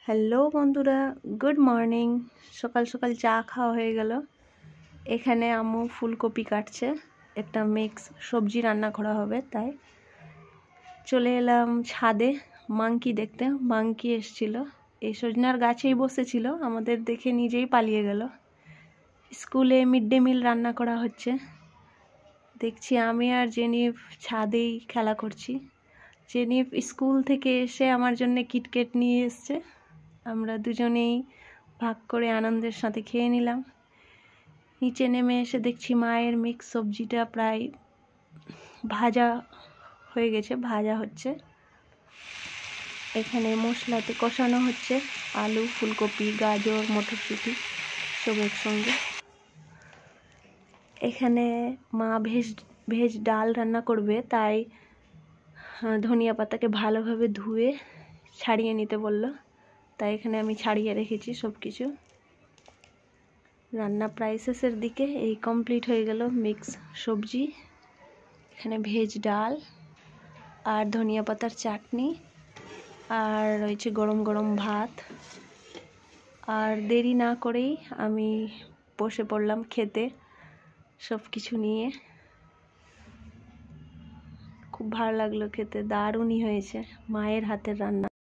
Hello বন্ধুরা, good morning. সকাল সকাল চা খাওয়া হয়ে গেল। এখানে আম্মু ফুলকপি কাটছে, একটা মিক্স সবজি রান্না করা হবে, তাই চলে এলাম ছাদে মাংকি দেখতে। মাংকি এসছিল, এই সজনার গাছেই বসেছিল, আমাদের দেখে নিজেই পালিয়ে গেল। স্কুলে মিড ডে মিল রান্না করা হচ্ছে, দেখছি আমি আর জেনিফ ছাদেই খেলা করছি। জেনিফ স্কুল থেকে এসে আমার জন্য কিটক্যাট নিয়ে এসছে, আমরা দুজনেই ভাগ করে আনন্দের সাথে খেয়ে নিলাম। নিচে নেমে এসে দেখছি মায়ের মিক্স সবজিটা প্রায় ভাজা হয়ে গেছে, ভাজা হচ্ছে। এখানে মশলাতে কষানো হচ্ছে, আলু, ফুলকপি, গাজর, মটরশুঁটি সব একসঙ্গে। এখানে মা ভেজ ডাল রান্না করবে, তাই ধনিয়া পাতাকে ভালোভাবে ধুয়ে ছাড়িয়ে নিতে বলল, তাই এখানে আমি ছাড়িয়ে রেখেছি সব কিছু। রান্না প্রায় শেষের দিকে, এই কমপ্লিট হয়ে গেল মিক্স সবজি। এখানে ভেজ ডাল আর ধনিয়া পাতার চাটনি, আর রয়েছে গরম গরম ভাত। আর দেরি না করেই আমি বসে পড়লাম খেতে, সব কিছু নিয়ে। খুব ভালো লাগলো খেতে, দারুণই হয়েছে মায়ের হাতের রান্না।